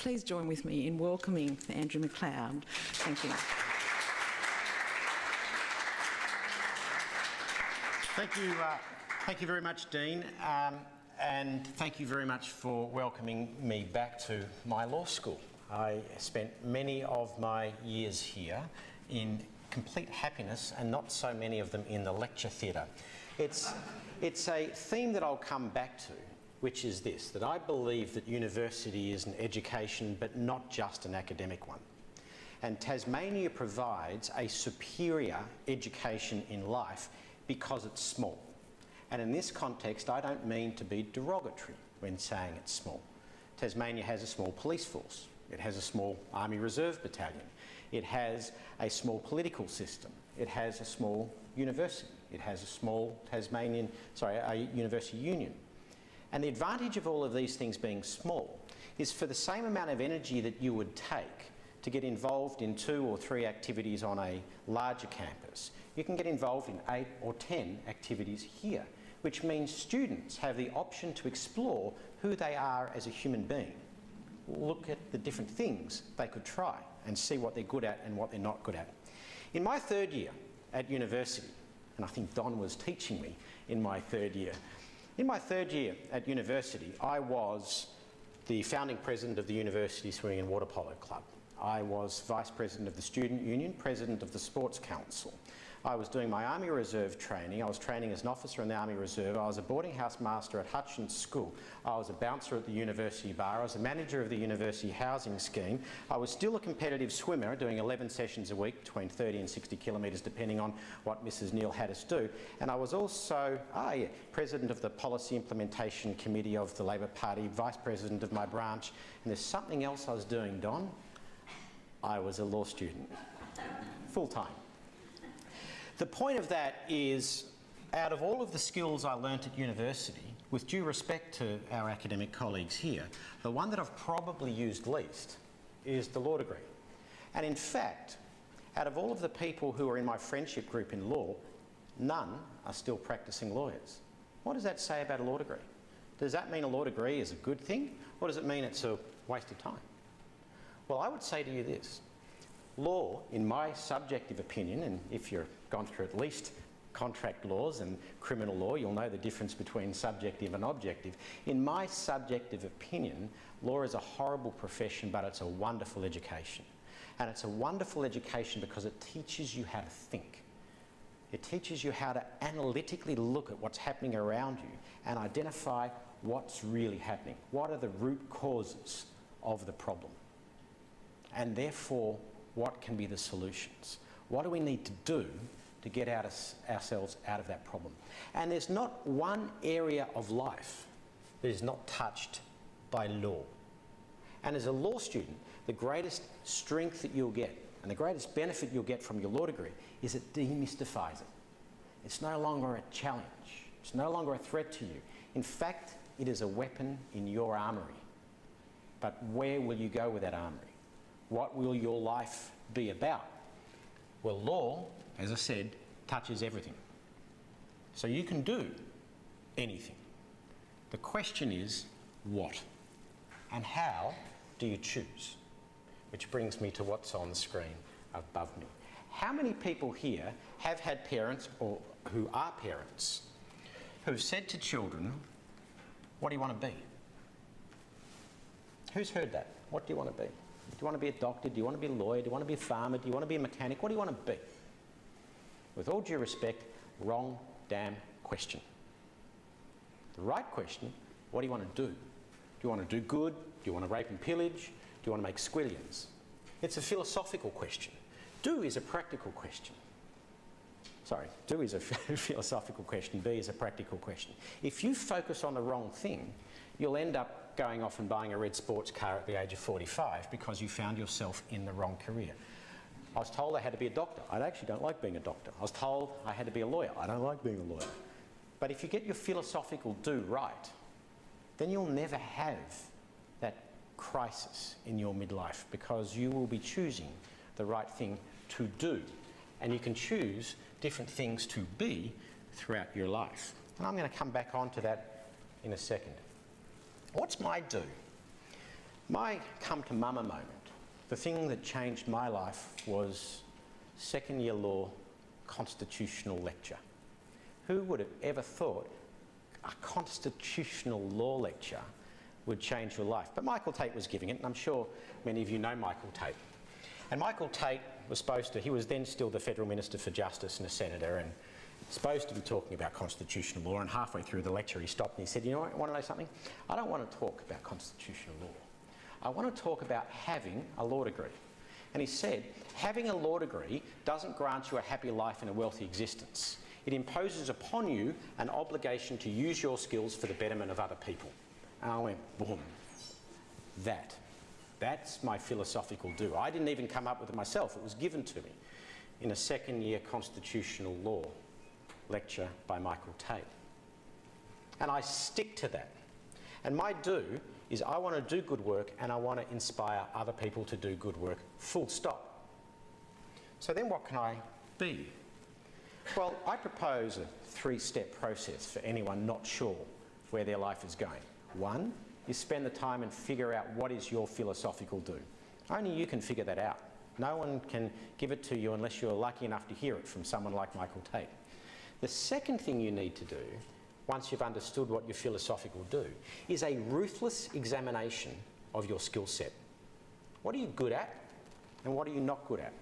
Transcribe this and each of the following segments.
please join with me in welcoming Andrew McLeod. Thank you. Thank you very much, Dean, and thank you very much for welcoming me back to my law school. I spent many of my years here in complete happiness and not so many of them in the lecture theatre. It's a theme that I'll come back to, which is this, that I believe that university is an education but not just an academic one. And Tasmania provides a superior education in life because it's small. And in this context, I don't mean to be derogatory when saying it's small. Tasmania has a small police force. It has a small Army Reserve battalion. It has a small political system. It has a small university. It has a small a university union. And the advantage of all of these things being small is for the same amount of energy that you would take to get involved in 2 or 3 activities on a larger campus, you can get involved in 8 or 10 activities here, which means students have the option to explore who they are as a human being. Look at the different things they could try and see what they're good at and what they're not good at. In my 3rd year at university, and I think Don was teaching me in my 3rd year, in my 3rd year at university, I was the founding president of the University Swimming and Water Polo Club. I was vice president of the Student Union, president of the Sports Council. I was doing my Army Reserve training. I was training as an officer in the Army Reserve. I was a boarding house master at Hutchins School. I was a bouncer at the University Bar. I was a manager of the University Housing Scheme. I was still a competitive swimmer, doing 11 sessions a week, between 30 and 60 kilometres, depending on what Mrs Neal had us do. And I was also president of the Policy Implementation Committee of the Labor Party, vice president of my branch. And there's something else I was doing, Don. I was a law student, full-time. The point of that is, out of all of the skills I learnt at university, with due respect to our academic colleagues here, the one that I've probably used least is the law degree. And in fact, out of all of the people who are in my friendship group in law, none are still practising lawyers. What does that say about a law degree? Does that mean a law degree is a good thing, or does it mean it's a waste of time? Well, I would say to you this. Law, in my subjective opinion, and if you've gone through at least contract laws and criminal law, you'll know the difference between subjective and objective. In my subjective opinion, law is a horrible profession, but it's a wonderful education. And it's a wonderful education because it teaches you how to think. It teaches you how to analytically look at what's happening around you and identify what's really happening. What are the root causes of the problem? And therefore, what can be the solutions? What do we need to do to get ourselves out of that problem? And there's not one area of life that is not touched by law. And as a law student, the greatest strength that you'll get and the greatest benefit you'll get from your law degree is it demystifies it. It's no longer a challenge. It's no longer a threat to you. In fact, it is a weapon in your armoury. But where will you go with that armoury? What will your life be about? Well, law, as I said, touches everything. So you can do anything. The question is, what? And how do you choose? Which brings me to what's on the screen above me. How many people here have had parents, or who are parents, who've said to children, what do you want to be? Who's heard that? What do you want to be? Do you want to be a doctor? Do you want to be a lawyer? Do you want to be a farmer? Do you want to be a mechanic? What do you want to be? With all due respect, wrong damn question. The right question, what do you want to do? Do you want to do good? Do you want to rape and pillage? Do you want to make squillions? It's a philosophical question. Do is a practical question. Sorry, do is a philosophical question, be is a practical question. If you focus on the wrong thing, you'll end up going off and buying a red sports car at the age of 45 because you found yourself in the wrong career. I was told I had to be a doctor. I actually don't like being a doctor. I was told I had to be a lawyer. I don't like being a lawyer. But if you get your philosophical do right, then you'll never have that crisis in your midlife because you will be choosing the right thing to do. And you can choose different things to be throughout your life. And I'm going to come back on to that in a second. What's my do? My come to mama moment, the thing that changed my life, was second year law constitutional lecture. Who would have ever thought a constitutional law lecture would change your life? But Michael Tate was giving it, and I'm sure many of you know Michael Tate. And Michael Tate was he was then still the Federal Minister for Justice and a Senator, and supposed to be talking about constitutional law, and halfway through the lecture he stopped and he said, "You know what, want to know something? I don't want to talk about constitutional law. I want to talk about having a law degree." And he said, having a law degree doesn't grant you a happy life and a wealthy existence. It imposes upon you an obligation to use your skills for the betterment of other people. And I went, boom. That's my philosophical do. I didn't even come up with it myself. It was given to me in a second year constitutional law lecture by Michael Tate. And I stick to that. And my do is I want to do good work, and I want to inspire other people to do good work, full stop. So then what can I be? Well, I propose a three-step process for anyone not sure where their life is going. One, you spend the time and figure out what is your philosophical do. Only you can figure that out. No one can give it to you unless you're lucky enough to hear it from someone like Michael Tate. The second thing you need to do, once you've understood what your philosophical do, is a ruthless examination of your skill set. What are you good at, and what are you not good at?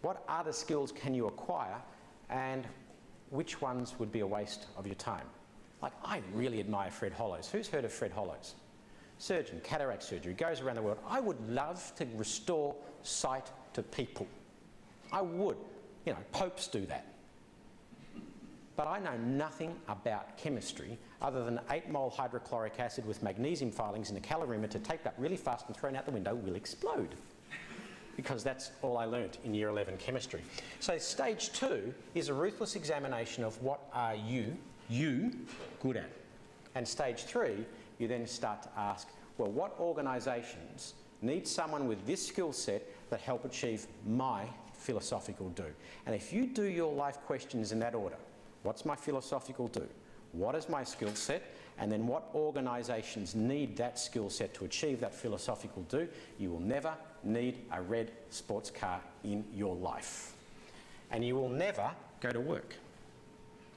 What other skills can you acquire, and which ones would be a waste of your time? Like, I really admire Fred Hollows. Who's heard of Fred Hollows? Surgeon, cataract surgery, goes around the world. I would love to restore sight to people. I would. You know, popes do that. But I know nothing about chemistry other than 8 mole hydrochloric acid with magnesium filings in a calorimeter taped up really fast and thrown out the window will explode. Because that's all I learnt in year 11 chemistry. So stage 2 is a ruthless examination of what are you good at. And stage 3, you then start to ask, well, what organisations need someone with this skill set that help achieve my philosophical do? And if you do your life questions in that order, what's my philosophical do? What is my skill set? And then what organisations need that skill set to achieve that philosophical do? You will never need a red sports car in your life. And you will never go to work.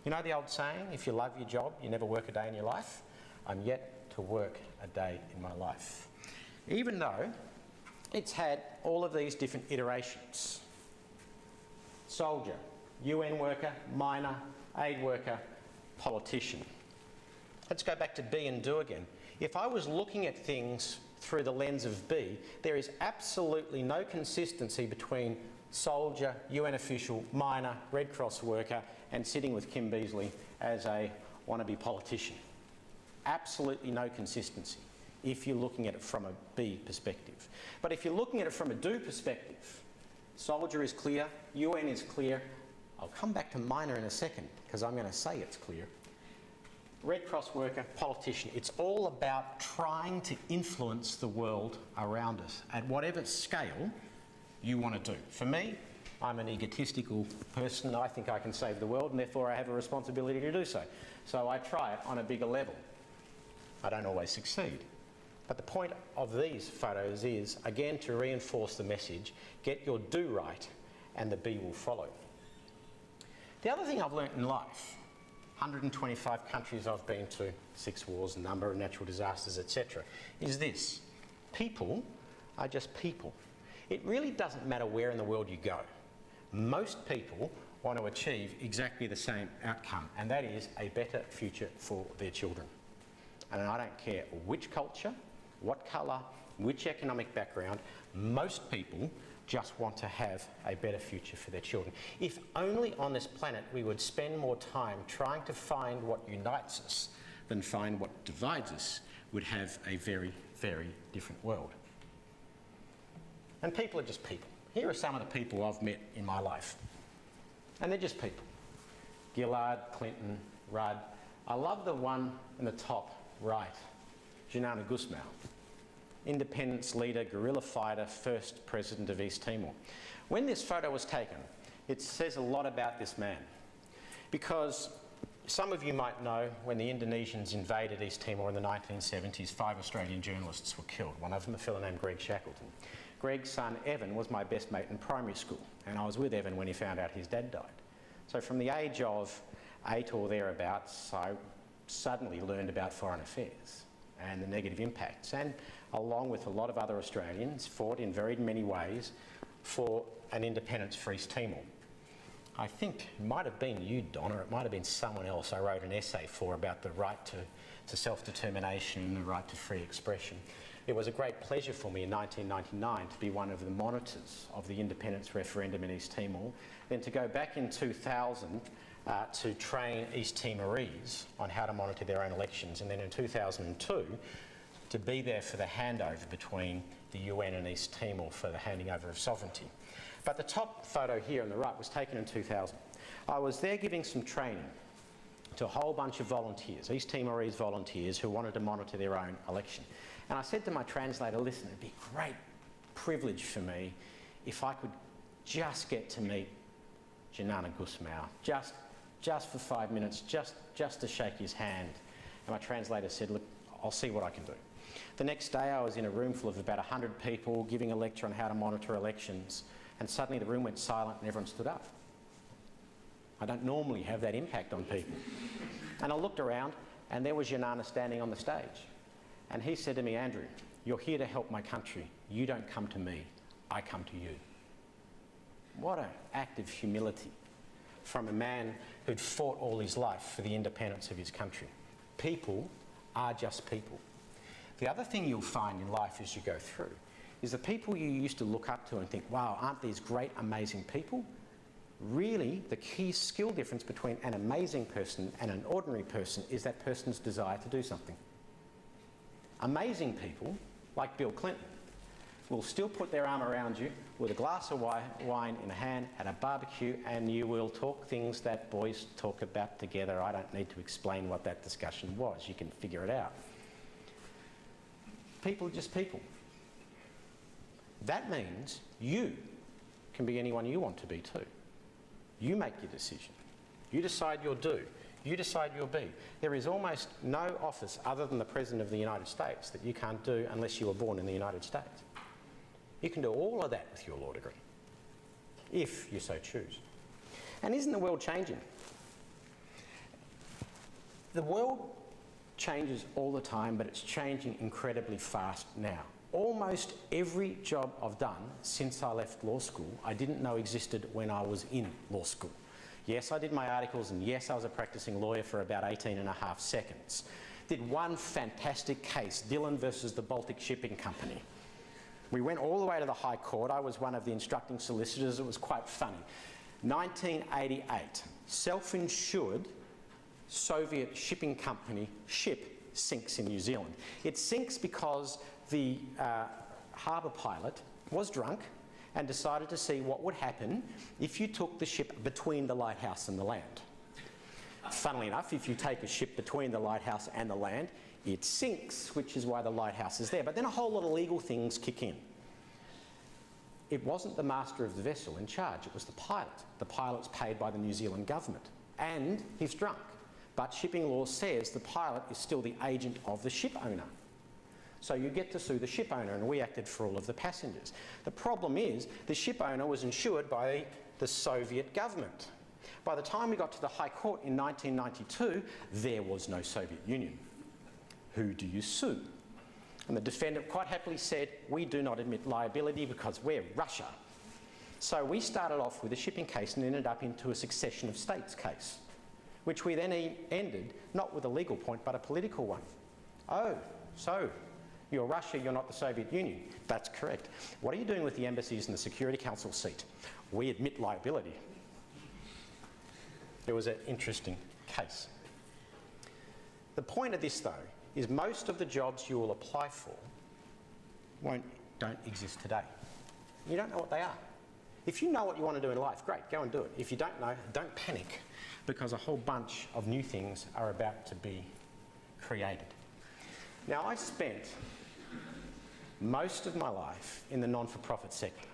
You know the old saying, if you love your job, you never work a day in your life? I'm yet to work a day in my life. Even though it's had all of these different iterations. Soldier, UN worker, miner, aid worker, politician. Let's go back to be and do again. If I was looking at things through the lens of be, there is absolutely no consistency between soldier, UN official, miner, Red Cross worker, and sitting with Kim Beazley as a wannabe politician. Absolutely no consistency if you're looking at it from a be perspective. But if you're looking at it from a do perspective, soldier is clear, UN is clear. I'll come back to miner in a second because I'm going to say it's clear. Red Cross worker, politician, it's all about trying to influence the world around us at whatever scale you want to do. For me, I'm an egotistical person. I think I can save the world, and therefore I have a responsibility to do so. So I try it on a bigger level. I don't always succeed. But the point of these photos is, again, to reinforce the message, get your do right and the be will follow. The other thing I've learnt in life, 125 countries I've been to, 6 wars, a number of natural disasters, etc., is this. People are just people. It really doesn't matter where in the world you go. Most people want to achieve exactly the same outcome, and that is a better future for their children. And I don't care which culture, what colour, which economic background, most people just want to have a better future for their children. If only on this planet we would spend more time trying to find what unites us than find what divides us, we'd have a very, very different world. And people are just people. Here are some of the people I've met in my life. And they're just people. Gillard, Clinton, Rudd. I love the one in the top right, Junana Gusmao. Independence leader, guerrilla fighter, first president of East Timor. When this photo was taken, it says a lot about this man. Because Some of you might know when the Indonesians invaded East Timor in the 1970s, 5 Australian journalists were killed, one of them a fellow named Greg Shackleton. Greg's son Evan was my best mate in primary school, and I was with Evan when he found out his dad died. So from the age of 8 or thereabouts, I suddenly learned about foreign affairs and the negative impacts, and along with a lot of other Australians, fought in very many ways for an independence for East Timor. I think it might have been you, Don, or it might have been someone else I wrote an essay for about the right to self-determination and the right to free expression. It was a great pleasure for me in 1999 to be one of the monitors of the independence referendum in East Timor, then to go back in 2000 to train East Timorese on how to monitor their own elections, and then in 2002 to be there for the handover between the UN and East Timor for the handing over of sovereignty. But the top photo here on the right was taken in 2000. I was there giving some training to a whole bunch of volunteers, East Timorese volunteers who wanted to monitor their own election. And I said to my translator, listen, it'd be a great privilege for me if I could just get to meet Janana Gusmao, just for 5 minutes, just to shake his hand. And my translator said, look, I'll see what I can do. The next day I was in a room full of about 100 people giving a lecture on how to monitor elections, and suddenly the room went silent and everyone stood up. I don't normally have that impact on people. And I looked around and there was Janana standing on the stage. And he said to me, Andrew, you're here to help my country. You don't come to me, I come to you. What an act of humility from a man who'd fought all his life for the independence of his country. People are just people. The other thing you'll find in life as you go through is the people you used to look up to and think, wow, aren't these great, amazing people? Really, the key skill difference between an amazing person and an ordinary person is that person's desire to do something. Amazing people, like Bill Clinton, will still put their arm around you with a glass of wine in a hand at a barbecue, and you will talk things that boys talk about together. I don't need to explain what that discussion was. You can figure it out. People are just people. That means you can be anyone you want to be too. You make your decision. You decide your do. You decide your be. There is almost no office other than the President of the United States that you can't do unless you were born in the United States. You can do all of that with your law degree, if you so choose. And isn't the world changing? The world changes all the time, but it's changing incredibly fast now. Almost every job I've done since I left law school, I didn't know existed when I was in law school. Yes, I did my articles, and yes, I was a practicing lawyer for about 18.5 seconds. Did one fantastic case, Dillon versus the Baltic Shipping Company. We went all the way to the High Court. I was one of the instructing solicitors. It was quite funny. 1988, Self-Insured Soviet shipping company ship sinks in New Zealand. It sinks because the harbour pilot was drunk and decided to see what would happen if you took the ship between the lighthouse and the land. Funnily enough, if you take a ship between the lighthouse and the land, it sinks, which is why the lighthouse is there. But then a whole lot of legal things kick in. It wasn't the master of the vessel in charge, it was the pilot. The pilot's paid by the New Zealand government, and he's drunk. But shipping law says the pilot is still the agent of the ship owner. So you get to sue the ship owner, and we acted for all of the passengers. The problem is the ship owner was insured by the Soviet government. By the time we got to the High Court in 1992, there was no Soviet Union. Who do you sue? And the defendant quite happily said, we do not admit liability because we're Russia. So we started off with a shipping case and ended up into a succession of states case, which we then ended not with a legal point but a political one. Oh, so you're Russia, you're not the Soviet Union. That's correct. What are you doing with the embassies and the Security Council seat? We admit liability. It was an interesting case. The point of this, though, is most of the jobs you will apply for don't exist today. You don't know what they are. If you know what you want to do in life, great, go and do it. If you don't know, don't panic, because a whole bunch of new things are about to be created. Now, I spent most of my life in the non-for-profit sector,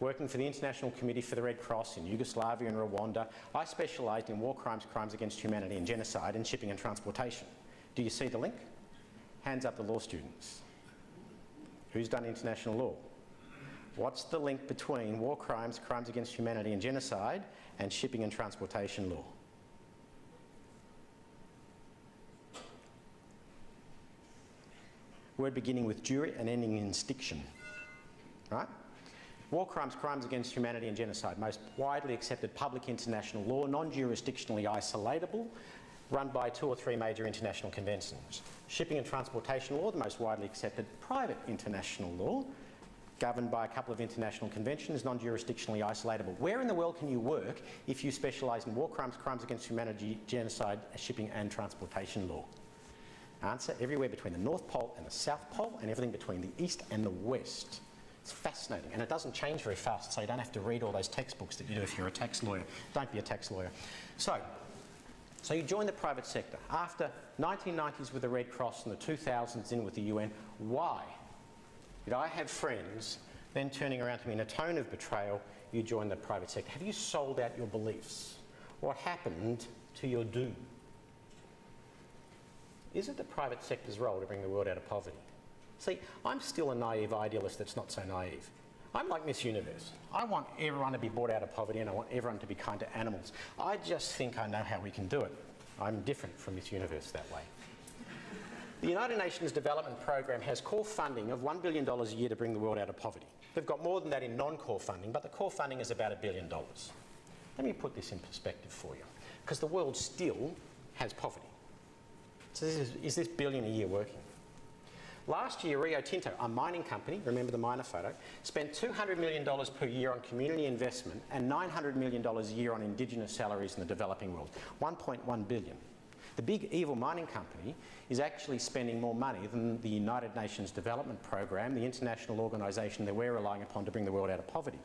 Working for the International Committee for the Red Cross in Yugoslavia and Rwanda, I specialised in war crimes, crimes against humanity and genocide and shipping and transportation. Do you see the link? Hands up the law students. Who's done international law? What's the link between war crimes, crimes against humanity and genocide and shipping and transportation law? Word beginning with jury and ending in stiction, right? War crimes, crimes against humanity and genocide, most widely accepted public international law, non-jurisdictionally isolatable, run by 2 or 3 major international conventions. Shipping and transportation law, the most widely accepted private international law, governed by a couple of international conventions, non-jurisdictionally isolatable. Where in the world can you work if you specialise in war crimes, crimes against humanity, genocide, shipping and transportation law? Answer, everywhere between the North Pole and the South Pole and everything between the East and the West. It's fascinating, and it doesn't change very fast, so you don't have to read all those textbooks that you do if you're a tax lawyer. Don't be a tax lawyer. So you join the private sector. After 1990s with the Red Cross and the 2000s in with the UN, why did I have friends then turning around to me in a tone of betrayal, you joined the private sector? Have you sold out your beliefs? What happened to your doom? Is it the private sector's role to bring the world out of poverty? See, I'm still a naive idealist that's not so naive. I'm like Miss Universe. I want everyone to be brought out of poverty and I want everyone to be kind to animals. I just think I know how we can do it. I'm different from Miss Universe that way. The United Nations Development Programme has core funding of $1 billion a year to bring the world out of poverty. They've got more than that in non-core funding, but the core funding is about $1 billion. Let me put this in perspective for you, because the world still has poverty. So is this billion a year working? Last year, Rio Tinto, a mining company, remember the miner photo, spent $200 million per year on community investment and $900 million a year on Indigenous salaries in the developing world. $1.1 billion. The big evil mining company is actually spending more money than the United Nations Development Programme, the international organisation that we're relying upon to bring the world out of poverty.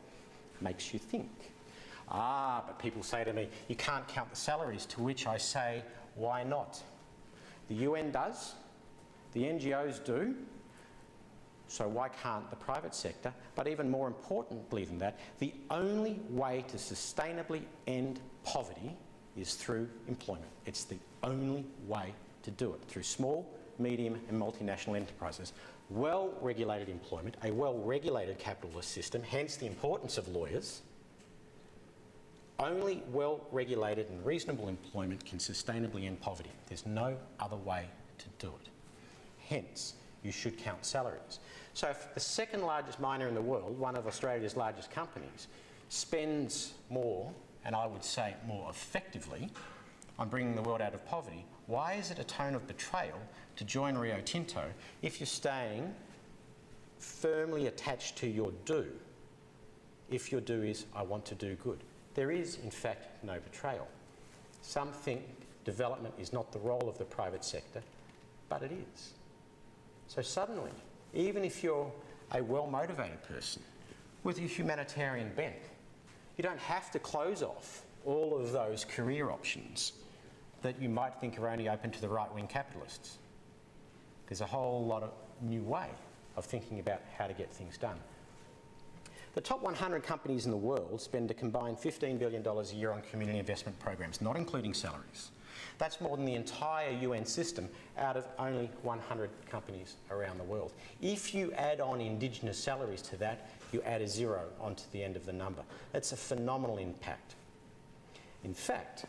Makes you think. But people say to me, you can't count the salaries, to which I say, why not? The UN does. The NGOs do, so why can't the private sector? But even more importantly than that, the only way to sustainably end poverty is through employment. It's the only way to do it, through small, medium and multinational enterprises. Well-regulated employment, a well-regulated capitalist system, hence the importance of lawyers. Only well-regulated and reasonable employment can sustainably end poverty. There's no other way to do it. Hence, you should count salaries. So if the second largest miner in the world, one of Australia's largest companies, spends more, and I would say more effectively, on bringing the world out of poverty, why is it a tone of betrayal to join Rio Tinto if you're staying firmly attached to your do? If your do is, I want to do good. There is, in fact, no betrayal. Some think development is not the role of the private sector, but it is. So suddenly, even if you're a well-motivated person with a humanitarian bent, you don't have to close off all of those career options that you might think are only open to the right-wing capitalists. There's a whole lot of new way of thinking about how to get things done. The top 100 companies in the world spend a combined $15 billion a year on community investment programs, not including salaries. That's more than the entire UN system out of only 100 companies around the world. If you add on Indigenous salaries to that, you add a zero onto the end of the number. That's a phenomenal impact. In fact,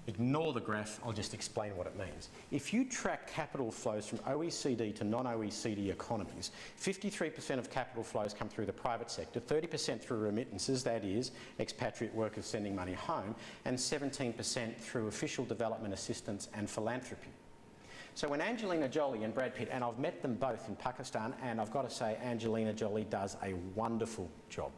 ignore the graph, I'll just explain what it means. If you track capital flows from OECD to non-OECD economies, 53% of capital flows come through the private sector, 30% through remittances, that is, expatriate workers sending money home, and 17% through official development assistance and philanthropy. So when Angelina Jolie and Brad Pitt, and I've met them both in Pakistan, and I've got to say Angelina Jolie does a wonderful job.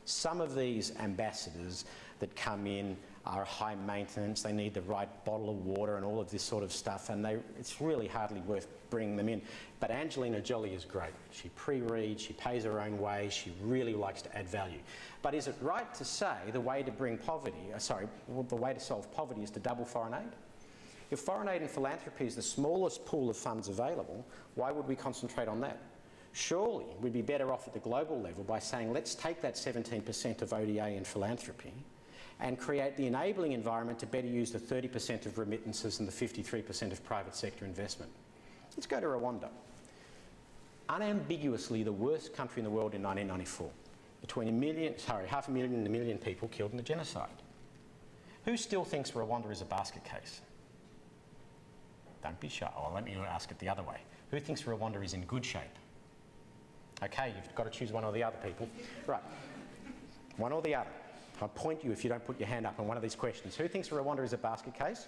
Some of these ambassadors that come in are high maintenance, they need the right bottle of water and all of this sort of stuff, and it's really hardly worth bringing them in. But Angelina Jolie is great. She pre-reads, she pays her own way, she really likes to add value. But is it right to say the way to bring poverty, the way to solve poverty is to double foreign aid? If foreign aid and philanthropy is the smallest pool of funds available, why would we concentrate on that? Surely we'd be better off at the global level by saying, let's take that 17% of ODA in philanthropy and create the enabling environment to better use the 30% of remittances and the 53% of private sector investment. Let's go to Rwanda. Unambiguously the worst country in the world in 1994. Between 500,000 and 1 million people killed in the genocide. Who still thinks Rwanda is a basket case? Don't be shy. Oh, let me ask it the other way. Who thinks Rwanda is in good shape? Okay, you've got to choose one or the other, people. Right, one or the other. I'll point you if you don't put your hand up on one of these questions. Who thinks Rwanda is a basket case?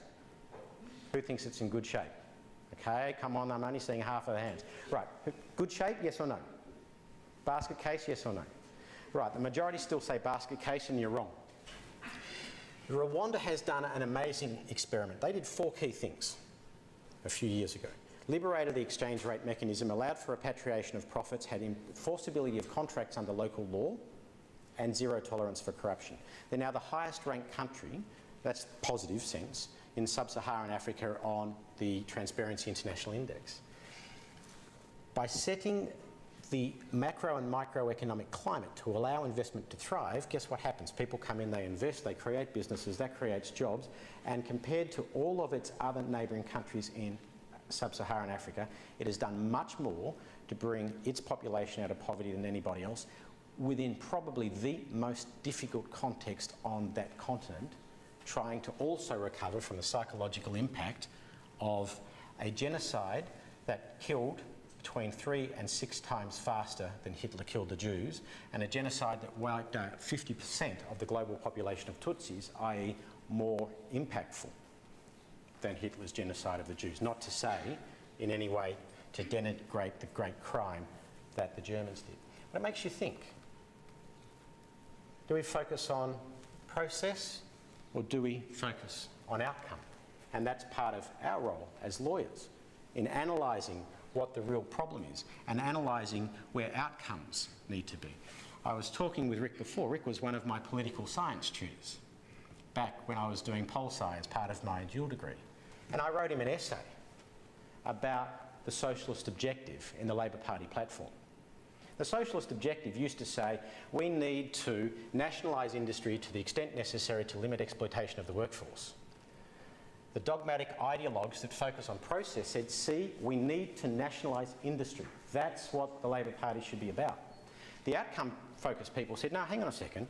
Who thinks it's in good shape? Okay, come on, I'm only seeing half of the hands. Right, good shape, yes or no? Basket case, yes or no? Right, the majority still say basket case and you're wrong. Rwanda has done an amazing experiment. They did 4 key things a few years ago. Liberated the exchange rate mechanism, allowed for repatriation of profits, had enforceability of contracts under local law, and zero tolerance for corruption. They're now the highest ranked country, that's positive sense, in sub-Saharan Africa on the Transparency International Index. By setting the macro and microeconomic climate to allow investment to thrive, guess what happens? People come in, they invest, they create businesses, that creates jobs, and compared to all of its other neighbouring countries in sub-Saharan Africa, it has done much more to bring its population out of poverty than anybody else within probably the most difficult context on that continent, trying to also recover from the psychological impact of a genocide that killed between 3 and 6 times faster than Hitler killed the Jews, and a genocide that wiped out 50% of the global population of Tutsis, i.e. more impactful than Hitler's genocide of the Jews. Not to say, in any way, to denigrate the great crime that the Germans did. But it makes you think. Do we focus on process or do we focus on outcome? And that's part of our role as lawyers in analysing what the real problem is and analysing where outcomes need to be. I was talking with Rick before. Rick was one of my political science tutors back when I was doing pol sci as part of my dual degree. And I wrote him an essay about the socialist objective in the Labor Party platform. The socialist objective used to say we need to nationalise industry to the extent necessary to limit exploitation of the workforce. The dogmatic ideologues that focus on process said, see, we need to nationalise industry. That's what the Labor Party should be about. The outcome-focused people said, no, hang on a second,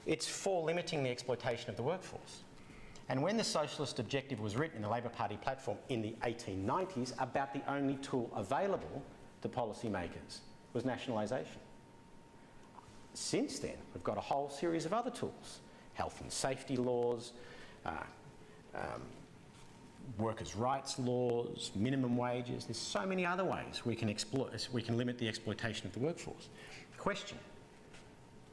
it's for limiting the exploitation of the workforce. And when the socialist objective was written in the Labor Party platform in the 1890s, about the only tool available to policymakers was nationalisation. Since then, we've got a whole series of other tools. Health and safety laws, workers' rights laws, minimum wages. There's so many other ways we can limit the exploitation of the workforce. Question,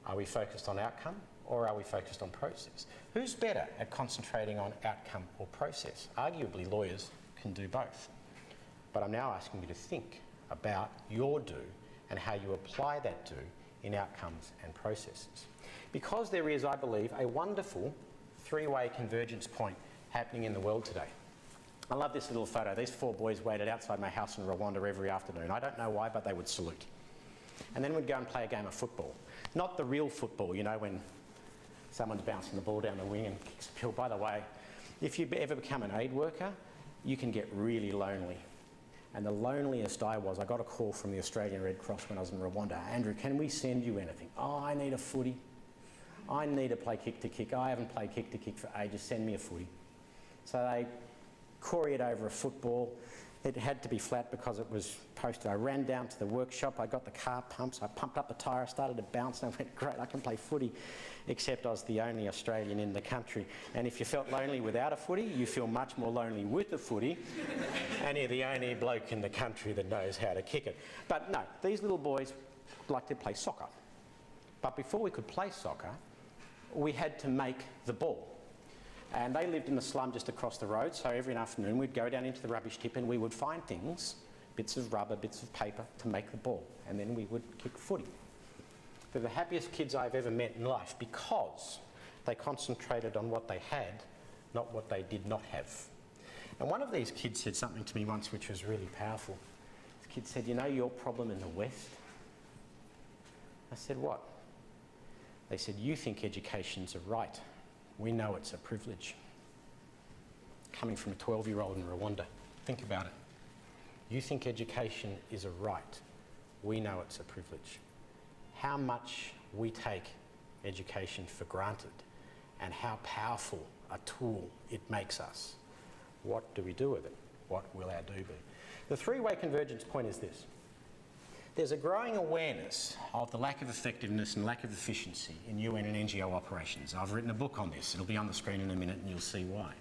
are we focused on outcome or are we focused on process? Who's better at concentrating on outcome or process? Arguably, lawyers can do both. But I'm now asking you to think about your do and how you apply that do in outcomes and processes. Because there is, I believe, a wonderful 3-way convergence point happening in the world today. I love this little photo. These 4 boys waited outside my house in Rwanda every afternoon. I don't know why, but they would salute. And then we'd go and play a game of football. Not the real football, you know, when someone's bouncing the ball down the wing and kicks a pill. By the way, if you ever become an aid worker, you can get really lonely. And the loneliest I was, I got a call from the Australian Red Cross when I was in Rwanda. Andrew, can we send you anything? Oh, I need a footy. I need to play kick to kick. I haven't played kick to kick for ages. Send me a footy. So they couriered over a football. It had to be flat because it was posted. I ran down to the workshop. I got the car pumps. I pumped up the tyre. I started to bounce and I went, great, I can play footy. Except I was the only Australian in the country. And if you felt lonely without a footy, you feel much more lonely with a footy. And you're the only bloke in the country that knows how to kick it. But no, these little boys like to play soccer. But before we could play soccer, we had to make the ball. And they lived in the slum just across the road, so every afternoon we'd go down into the rubbish tip and we would find things, bits of rubber, bits of paper, to make the ball. And then we would kick footy. They're the happiest kids I've ever met in life because they concentrated on what they had, not what they did not have. And one of these kids said something to me once which was really powerful. This kid said, you know, your problem in the West said, what? They said, you think education's a right. We know it's a privilege. Coming from a 12-year-old in Rwanda, think about it. You think education is a right. We know it's a privilege. How much we take education for granted and how powerful a tool it makes us. What do we do with it? What will our do be? The three-way convergence point is this. There's a growing awareness of the lack of effectiveness and lack of efficiency in UN and NGO operations. I've written a book on this. It'll be on the screen in a minute and you'll see why.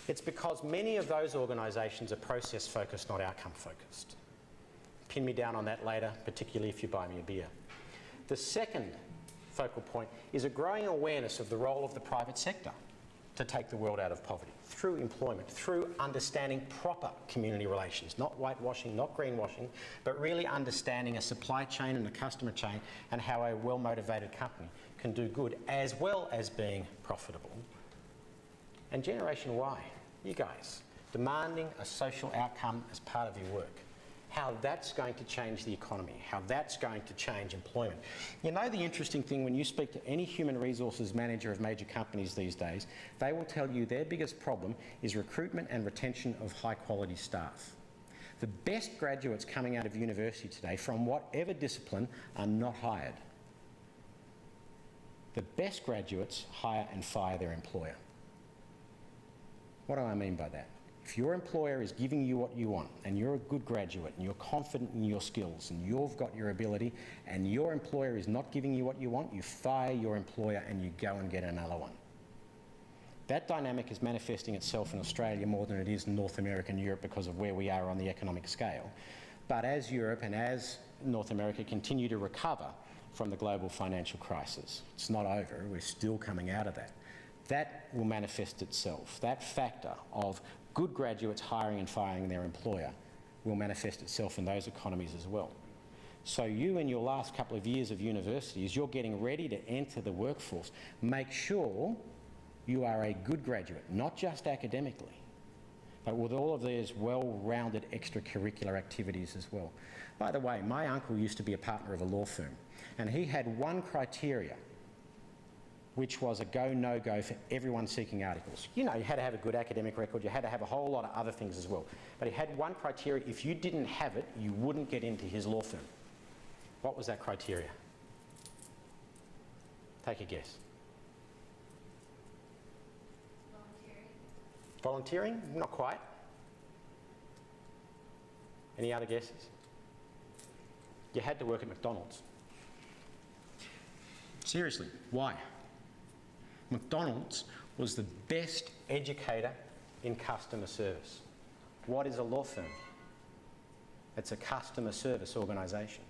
It's because many of those organisations are process-focused, not outcome-focused. Pin me down on that later, particularly if you buy me a beer. The second focal point is a growing awareness of the role of the private sector to take the world out of poverty, through employment, through understanding proper community relations, not whitewashing, not greenwashing, but really understanding a supply chain and a customer chain and how a well-motivated company can do good as well as being profitable. And Generation Y, you guys, demanding a social outcome as part of your work. How that's going to change the economy, how that's going to change employment. You know the interesting thing, when you speak to any human resources manager of major companies these days, they will tell you their biggest problem is recruitment and retention of high quality staff. The best graduates coming out of university today, from whatever discipline, are not hired. The best graduates hire and fire their employer. What do I mean by that? If your employer is giving you what you want and you're a good graduate and you're confident in your skills and you've got your ability and your employer is not giving you what you want, you fire your employer and you go and get another one. That dynamic is manifesting itself in Australia more than it is in North America and Europe because of where we are on the economic scale. But as Europe and as North America continue to recover from the global financial crisis, it's not over, we're still coming out of that. That will manifest itself. That factor of good graduates hiring and firing their employer will manifest itself in those economies as well. So you, in your last couple of years of university, as you're getting ready to enter the workforce, make sure you are a good graduate, not just academically, but with all of these well-rounded extracurricular activities as well. By the way, my uncle used to be a partner of a law firm, and he had one criteria which was a go, no-go for everyone seeking articles. You know, you had to have a good academic record, you had to have a whole lot of other things as well. But he had one criteria: if you didn't have it, you wouldn't get into his law firm. What was that criteria? Take a guess. Volunteering? Volunteering? Not quite. Any other guesses? You had to work at McDonald's. Seriously, why? McDonald's was the best educator in customer service. What is a law firm? It's a customer service organisation.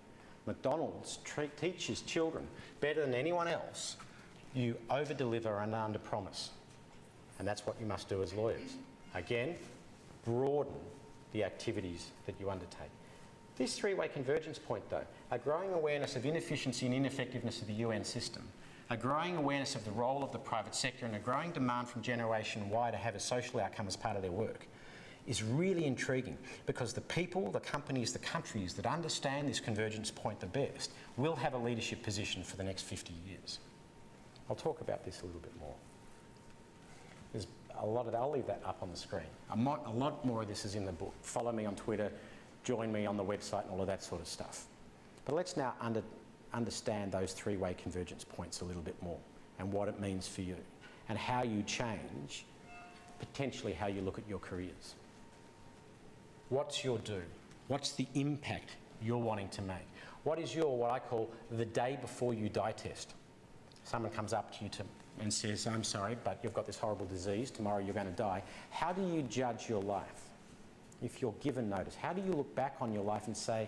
McDonald's teaches children better than anyone else. You over-deliver and under-promise. And that's what you must do as lawyers. Again, broaden the activities that you undertake. This three-way convergence point, though, a growing awareness of inefficiency and ineffectiveness of the UN system, a growing awareness of the role of the private sector, and a growing demand from Generation Y to have a social outcome as part of their work is really intriguing, because the people, the companies, the countries that understand this convergence point the best will have a leadership position for the next 50 years. I'll talk about this a little bit more. There's a lot of that. I'll leave that up on the screen. A lot more of this is in the book. Follow me on Twitter, join me on the website and all of that sort of stuff. But let's now understand those three-way convergence points a little bit more and what it means for you and how you change, potentially how you look at your careers. What's your do? What's the impact you're wanting to make? What is your, what I call, the day before you die test? Someone comes up to you and says, I'm sorry, but you've got this horrible disease, tomorrow you're going to die. How do you judge your life if you're given notice? How do you look back on your life and say,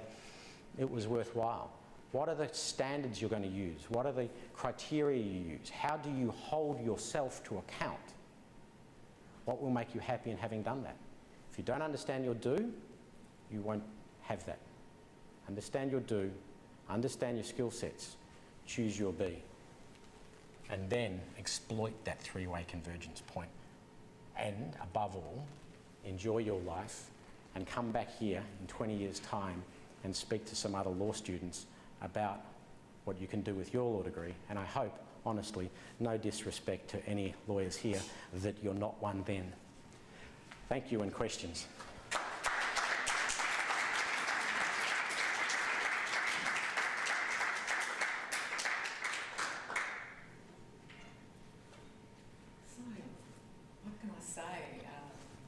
it was worthwhile? What are the standards you're going to use? What are the criteria you use? How do you hold yourself to account? What will make you happy in having done that? If you don't understand your do, you won't have that. Understand your do, understand your skill sets, choose your be, and then exploit that three-way convergence point. And above all, enjoy your life and come back here in 20 years' time and speak to some other law students about what you can do with your law degree, and I hope, honestly, no disrespect to any lawyers here, that you're not one then. Thank you, and questions. So, what can I say?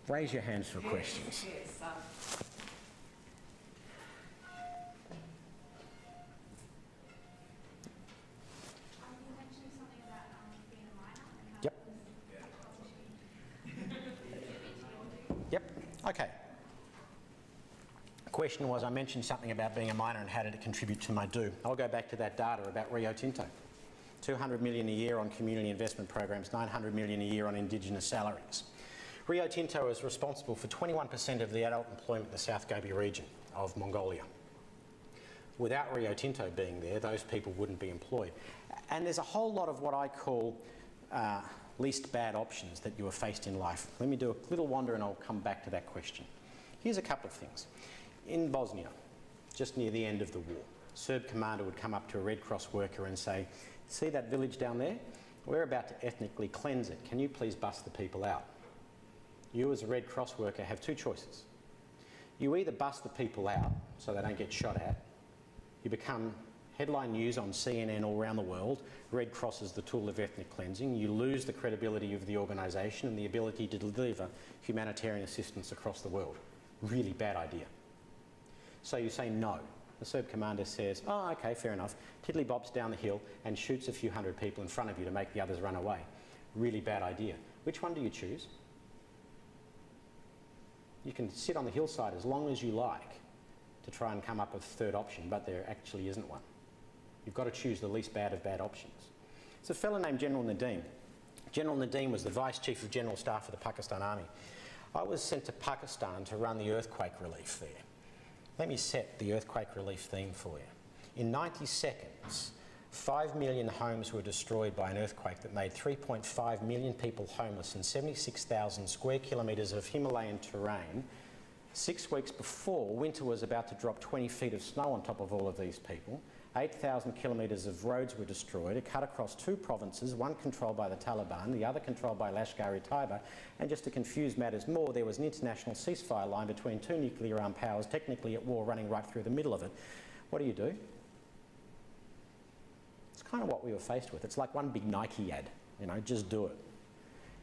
Raise your hands for questions. Yes. You mentioned something about being a minor and how Yep. Yep. Okay. The question was, I mentioned something about being a miner and how did it contribute to my do. I'll go back to that data about Rio Tinto. 200 million a year on community investment programs, 900 million a year on Indigenous salaries. Rio Tinto is responsible for 21% of the adult employment in the South Gobi region of Mongolia. Without Rio Tinto being there, those people wouldn't be employed. And there's a whole lot of what I call least bad options that you are faced in life. Let me do a little wander and I'll come back to that question. Here's a couple of things. In Bosnia, just near the end of the war, a Serb commander would come up to a Red Cross worker and say, "See that village down there? We're about to ethnically cleanse it. Can you please bust the people out?" You as a Red Cross worker have two choices. You either bust the people out so they don't get shot at, you become headline news on CNN all around the world, Red Cross is the tool of ethnic cleansing, you lose the credibility of the organisation and the ability to deliver humanitarian assistance across the world. Really bad idea. So you say no. The Serb commander says, "Oh, okay, fair enough." Tiddly bobs down the hill and shoots a few hundred people in front of you to make the others run away. Really bad idea. Which one do you choose? You can sit on the hillside as long as you like to try and come up with a third option, but there actually isn't one. You've got to choose the least bad of bad options. It's a fellow named General Nadeem. General Nadeem was the Vice Chief of General Staff of the Pakistan Army. I was sent to Pakistan to run the earthquake relief there. Let me set the earthquake relief theme for you. In 90 seconds, 5 million homes were destroyed by an earthquake that made 3.5 million people homeless in 76,000 square kilometres of Himalayan terrain. 6 weeks before, winter was about to drop 20 feet of snow on top of all of these people. 8,000 kilometres of roads were destroyed. It cut across two provinces, one controlled by the Taliban, the other controlled by Lashkar-e-Taiba. And just to confuse matters more, there was an international ceasefire line between two nuclear-armed powers, technically at war, running right through the middle of it. What do? It's kind of what we were faced with. It's like one big Nike ad, you know, just do it.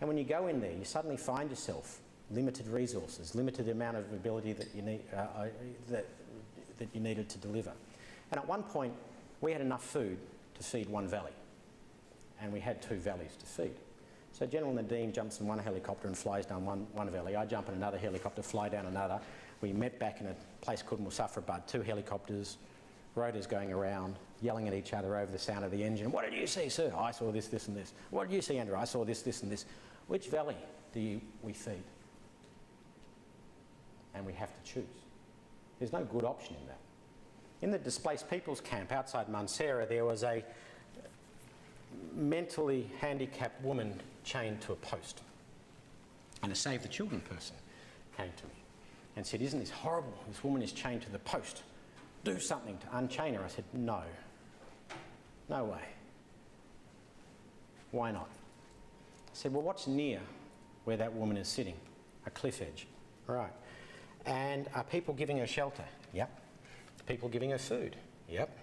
And when you go in there, you suddenly find yourself limited resources, limited amount of ability that you need, that you needed to deliver. And at one point, we had enough food to feed one valley, and we had two valleys to feed. So General Nadeem jumps in one helicopter and flies down one valley. I jump in another helicopter, fly down another. We met back in a place called Muzaffarabad, two helicopters, rotors going around, yelling at each other over the sound of the engine. "What did you see, sir?" "I saw this, this and this." "What did you see, Andrew?" "I saw this, this and this." Which valley do we feed? And we have to choose. There's no good option in that. In the displaced people's camp outside Mansehra, there was a mentally handicapped woman chained to a post. And a Save the Children person came to me and said, "Isn't this horrible? This woman is chained to the post. Do something to unchain her." I said, "No. No way." "Why not?" I said, "Well, what's near where that woman is sitting?" "A cliff edge." "Right. And are people giving her shelter?" "Yep." "People giving her food?" "Yep."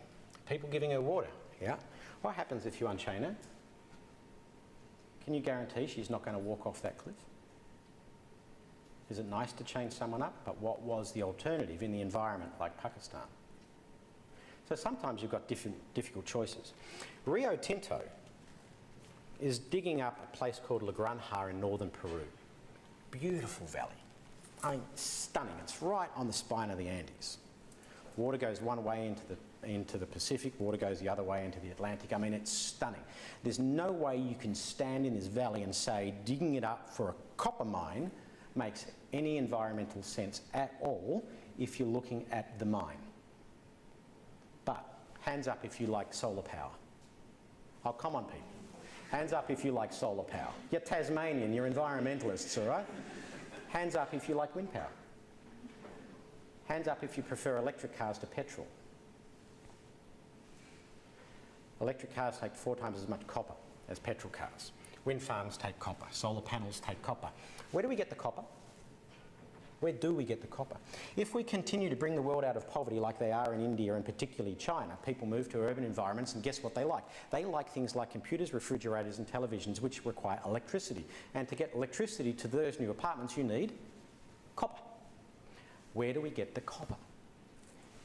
"People giving her water?" "Yeah." "What happens if you unchain her? Can you guarantee she's not going to walk off that cliff?" Is it nice to chain someone up? But what was the alternative in the environment like Pakistan? So sometimes you've got difficult choices. Rio Tinto is digging up a place called La Granja in northern Peru. Beautiful valley. I mean, stunning. It's right on the spine of the Andes. Water goes one way into the Pacific, water goes the other way into the Atlantic. I mean, it's stunning. There's no way you can stand in this valley and say digging it up for a copper mine makes any environmental sense at all if you're looking at the mine. But hands up if you like solar power. Oh, come on, people. Hands up if you like solar power. You're Tasmanian, you're environmentalists, all right? Hands up if you like wind power. Hands up if you prefer electric cars to petrol. Electric cars take 4 times as much copper as petrol cars. Wind farms take copper. Solar panels take copper. Where do we get the copper? Where do we get the copper? If we continue to bring the world out of poverty like they are in India and particularly China, people move to urban environments and guess what they like? They like things like computers, refrigerators and televisions which require electricity. And to get electricity to those new apartments you need copper. Where do we get the copper?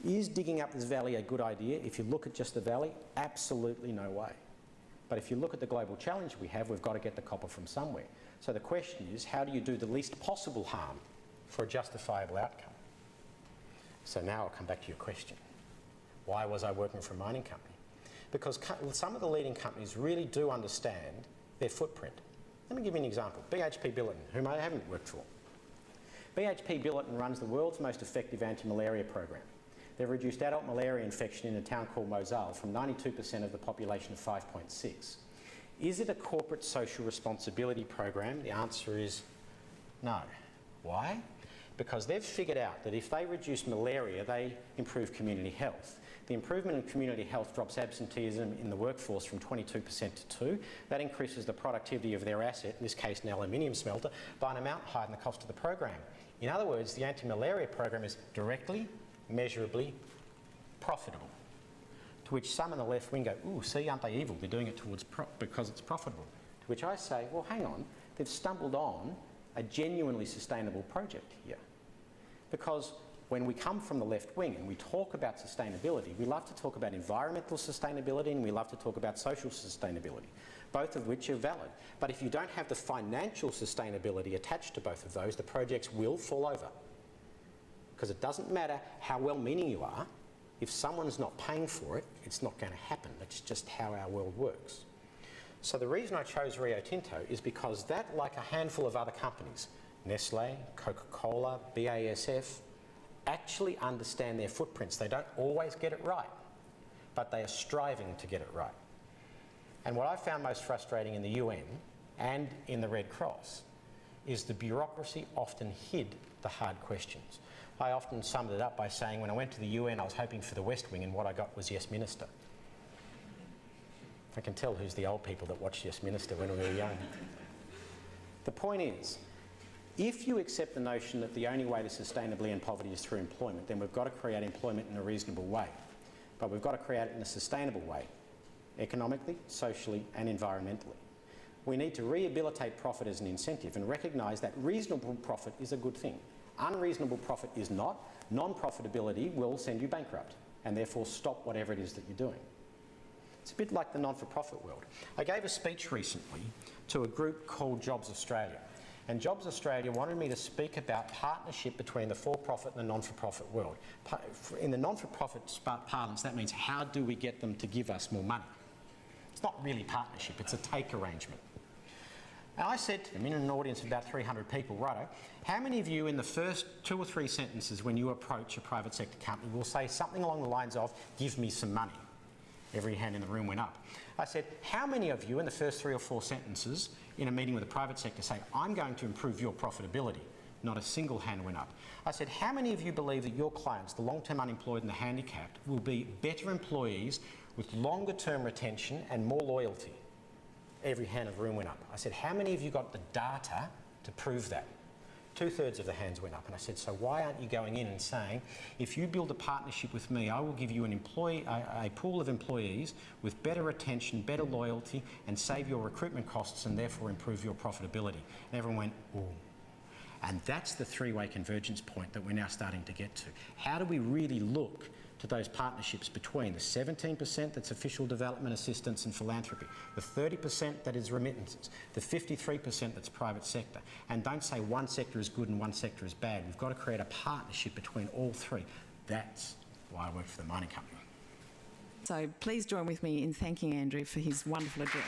Is digging up this valley a good idea? If you look at just the valley, absolutely no way. But if you look at the global challenge we have, we've got to get the copper from somewhere. So the question is, how do you do the least possible harm for a justifiable outcome? So now I'll come back to your question. Why was I working for a mining company? Because some of the leading companies really do understand their footprint. Let me give you an example. BHP Billiton, whom I haven't worked for. BHP Billiton runs the world's most effective anti-malaria program. They've reduced adult malaria infection in a town called Mosul from 92% of the population of 5.6. Is it a corporate social responsibility program? The answer is no. Why? Because they've figured out that if they reduce malaria, they improve community health. The improvement in community health drops absenteeism in the workforce from 22% to 2%. That increases the productivity of their asset, in this case an aluminium smelter, by an amount higher than the cost of the program. In other words, the anti-malaria program is directly, measurably profitable. To which some in the left wing go, ooh, see, aren't they evil? They're doing it because it's profitable. To which I say, well, hang on, they've stumbled on a genuinely sustainable project here. Because when we come from the left wing and we talk about sustainability, we love to talk about environmental sustainability and we love to talk about social sustainability, both of which are valid. But if you don't have the financial sustainability attached to both of those, the projects will fall over. Because it doesn't matter how well-meaning you are, if someone's not paying for it, it's not going to happen. That's just how our world works. So the reason I chose Rio Tinto is because that, like a handful of other companies, Nestle, Coca-Cola, BASF, actually understand their footprints. They don't always get it right, but they are striving to get it right. And what I found most frustrating in the UN and in the Red Cross is the bureaucracy often hid the hard questions. I often summed it up by saying when I went to the UN I was hoping for the West Wing and what I got was Yes Minister. I can tell who's the old people that watched Yes Minister when we were young. The point is, if you accept the notion that the only way to sustainably end poverty is through employment, then we've got to create employment in a reasonable way. But we've got to create it in a sustainable way, economically, socially and environmentally. We need to rehabilitate profit as an incentive and recognise that reasonable profit is a good thing. Unreasonable profit is not. Non-profitability will send you bankrupt and therefore stop whatever it is that you're doing. It's a bit like the non-for-profit world. I gave a speech recently to a group called Jobs Australia. And Jobs Australia wanted me to speak about partnership between the for-profit and the non-for-profit world. In the non-for-profit parlance, that means how do we get them to give us more money? It's not really partnership, it's a take arrangement. And I said to them, in an audience of about 300 people, righto, how many of you in the first 2 or 3 sentences when you approach a private sector company will say something along the lines of, give me some money? Every hand in the room went up. I said, how many of you in the first 3 or 4 sentences in a meeting with the private sector say, I'm going to improve your profitability? Not a single hand went up. I said, how many of you believe that your clients, the long-term unemployed and the handicapped, will be better employees with longer-term retention and more loyalty? Every hand in the room went up. I said, how many of you got the data to prove that? 2/3 of the hands went up. And I said, so why aren't you going in and saying, if you build a partnership with me, I will give you a pool of employees with better retention, better loyalty, and save your recruitment costs and therefore improve your profitability? And everyone went, ooh. And that's the 3-way convergence point that we're now starting to get to. How do we really look to those partnerships between the 17% that's official development assistance and philanthropy, the 30% that is remittances, the 53% that's private sector, and don't say one sector is good and one sector is bad. We've got to create a partnership between all 3. That's why I work for the mining company. So please join with me in thanking Andrew for his wonderful address.